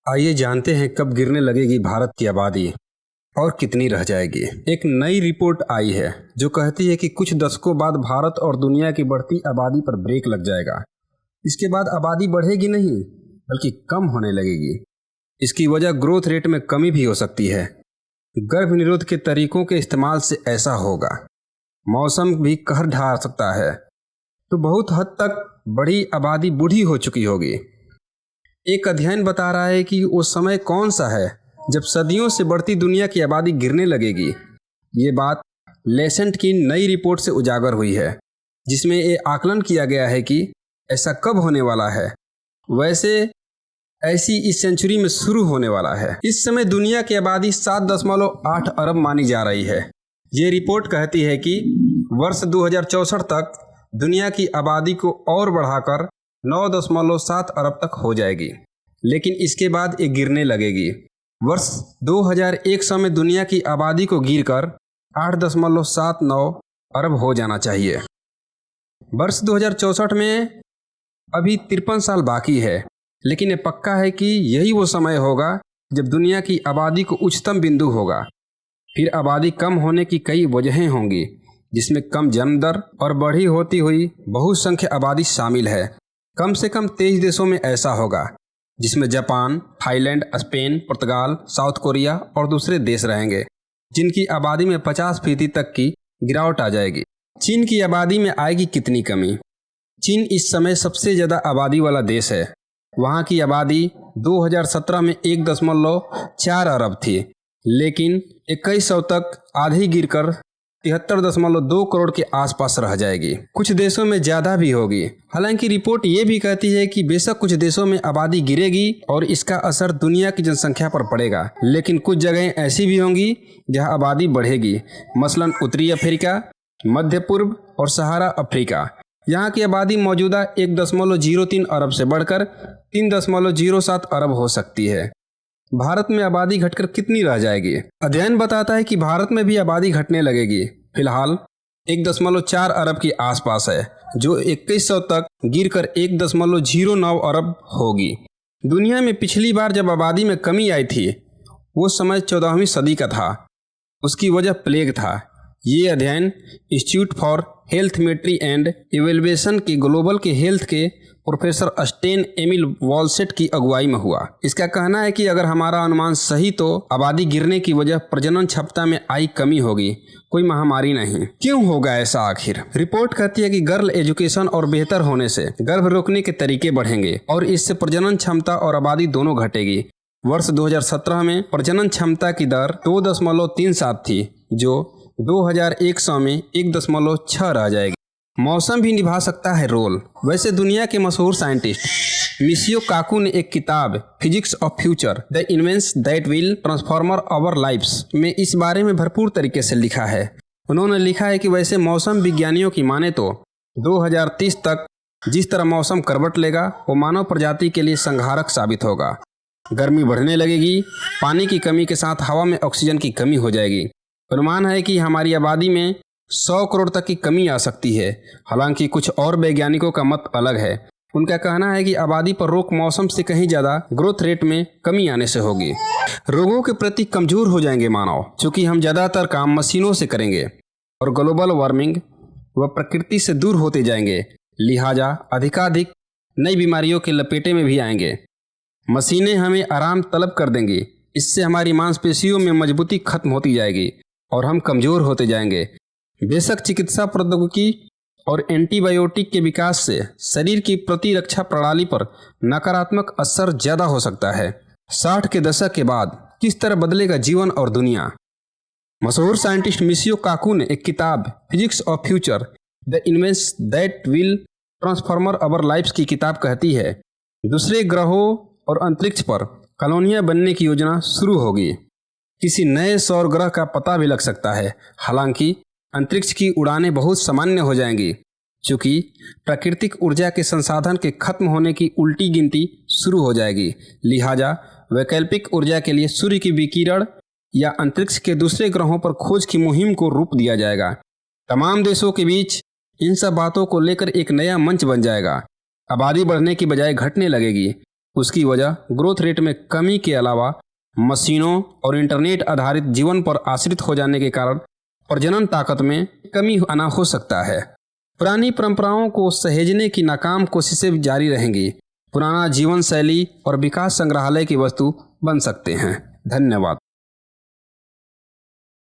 आइए जानते हैं कब गिरने लगेगी भारत की आबादी और कितनी रह जाएगी। एक नई रिपोर्ट आई है जो कहती है कि कुछ दशकों बाद भारत और दुनिया की बढ़ती आबादी पर ब्रेक लग जाएगा। इसके बाद आबादी बढ़ेगी नहीं बल्कि कम होने लगेगी। इसकी वजह ग्रोथ रेट में कमी भी हो सकती है। गर्भ निरोध के तरीकों के इस्तेमाल से ऐसा होगा। मौसम भी कहर ढा सकता है तो बहुत हद तक बड़ी आबादी बूढ़ी हो चुकी होगी। एक अध्ययन बता रहा है कि वो समय कौन सा है जब सदियों से बढ़ती दुनिया की आबादी गिरने लगेगी। ये बात लेसेंट की नई रिपोर्ट से उजागर हुई है, जिसमें ये आकलन किया गया है कि ऐसा कब होने वाला है। वैसे ऐसी इस सेंचुरी में शुरू होने वाला है। इस समय दुनिया की आबादी 7.8 अरब मानी जा रही है। ये रिपोर्ट कहती है कि वर्ष 2064 तक दुनिया की आबादी को और बढ़ाकर 9.7 अरब तक हो जाएगी, लेकिन इसके बाद ये गिरने लगेगी। वर्ष 2100 में दुनिया की आबादी को गिरकर 8.79 अरब हो जाना चाहिए। वर्ष 2064 में अभी 53 साल बाकी है, लेकिन ये पक्का है कि यही वो समय होगा जब दुनिया की आबादी को उच्चतम बिंदु होगा। फिर आबादी कम होने की कई वजहें होंगी, जिसमें कम जन्म दर और बढ़ी होती हुई बहुसंख्य आबादी शामिल है। कम से कम 23 देशों में ऐसा होगा, जिसमें जापान, थाईलैंड, स्पेन, पुर्तगाल, साउथ कोरिया और दूसरे देश रहेंगे, जिनकी आबादी में 50% तक की गिरावट आ जाएगी। चीन की आबादी में आएगी कितनी कमी? चीन इस समय सबसे ज़्यादा आबादी वाला देश है। वहाँ की आबादी 2017 में 1.4 अरब थी, लेकिन 2100 तक आधी गिरकर 73.2 करोड़ के आसपास रह जाएगी। कुछ देशों में ज़्यादा भी होगी। हालांकि रिपोर्ट ये भी कहती है कि बेशक कुछ देशों में आबादी गिरेगी और इसका असर दुनिया की जनसंख्या पर पड़ेगा, लेकिन कुछ जगहें ऐसी भी होंगी जहां आबादी बढ़ेगी। मसलन उत्तरी अफ्रीका, मध्य पूर्व और सहारा अफ्रीका। यहाँ की आबादी मौजूदा 1.03 अरब से बढ़कर 3.07 अरब हो सकती है। भारत में आबादी घटकर कितनी रह जाएगी? अध्ययन बताता है कि भारत में भी आबादी घटने लगेगी। फिलहाल 1.4 अरब के आसपास है, जो 2100 तक गिरकर 1.09 अरब होगी। दुनिया में पिछली बार जब आबादी में कमी आई थी, वो समय 14वीं सदी का था। उसकी वजह प्लेग था। ये अध्ययन institute for health metrics and evaluation के ग्लोबल के हेल्थ के प्रोफेसर स्टेन एमिल वॉलसेट की अगुवाई में हुआ। इसका कहना है कि अगर हमारा अनुमान सही तो आबादी गिरने की वजह प्रजनन क्षमता में आई कमी होगी, कोई महामारी नहीं। क्यों होगा ऐसा आखिर? रिपोर्ट कहती है कि गर्ल एजुकेशन और बेहतर होने से गर्भ रोकने के तरीके बढ़ेंगे और इससे प्रजनन क्षमता और आबादी दोनों घटेगी। वर्ष 2017 में प्रजनन क्षमता की दर 2.37 थी, जो 2100 में 1.6 रह जाएगी। मौसम भी निभा सकता है रोल। वैसे दुनिया के मशहूर साइंटिस्ट मिशियो काकू ने एक किताब physics of future the invents that will transform our lives में इस बारे में भरपूर तरीके से लिखा है। उन्होंने लिखा है कि वैसे मौसम विज्ञानियों की माने तो 2030 तक जिस तरह मौसम करवट लेगा वो मानव प्रजाति के लिए संहारक साबित होगा। गर्मी बढ़ने लगेगी, पानी की कमी के साथ हवा में ऑक्सीजन की कमी हो जाएगी। अनुमान है कि हमारी आबादी में 100 करोड़ तक की कमी आ सकती है। हालांकि कुछ और वैज्ञानिकों का मत अलग है। उनका कहना है कि आबादी पर रोक मौसम से कहीं ज़्यादा ग्रोथ रेट में कमी आने से होगी। रोगों के प्रति कमज़ोर हो जाएंगे मानव, क्योंकि हम ज़्यादातर काम मशीनों से करेंगे और ग्लोबल वार्मिंग व प्रकृति से दूर होते जाएंगे। लिहाजा अधिकाधिक नई बीमारियों के लपेटे में भी आएंगे। मशीनें हमें आराम तलब कर देंगी। इससे हमारी मांसपेशियों में मजबूती खत्म होती जाएगी और हम कमज़ोर होते जाएंगे। बेशक चिकित्सा प्रौद्योगिकी और एंटीबायोटिक के विकास से शरीर की प्रतिरक्षा प्रणाली पर नकारात्मक असर ज़्यादा हो सकता है। 60 के दशक के बाद किस तरह बदलेगा जीवन और दुनिया? मशहूर साइंटिस्ट मिशियो काकू ने एक किताब physics of future the invents that will transform our lives की किताब कहती है दूसरे ग्रहों और अंतरिक्ष पर कॉलोनियां बनने की योजना शुरू होगी। किसी नए सौर ग्रह का पता भी लग सकता है। हालांकि अंतरिक्ष की उड़ानें बहुत सामान्य हो जाएंगी, क्योंकि प्राकृतिक ऊर्जा के संसाधन के खत्म होने की उल्टी गिनती शुरू हो जाएगी। लिहाजा वैकल्पिक ऊर्जा के लिए सूर्य की विकिरण या अंतरिक्ष के दूसरे ग्रहों पर खोज की मुहिम को रूप दिया जाएगा। तमाम देशों के बीच इन सब बातों को लेकर एक नया मंच बन जाएगा। आबादी बढ़ने की बजाय घटने लगेगी उसकी वजह ग्रोथ रेट में कमी के अलावा मशीनों और इंटरनेट आधारित जीवन पर आश्रित हो जाने के कारण प्रजनन ताकत में कमी आना हो सकता है। पुरानी परंपराओं को सहेजने की नाकाम कोशिशें जारी रहेंगी। पुराना जीवन शैली और विकास संग्रहालय की वस्तु बन सकते हैं। धन्यवाद।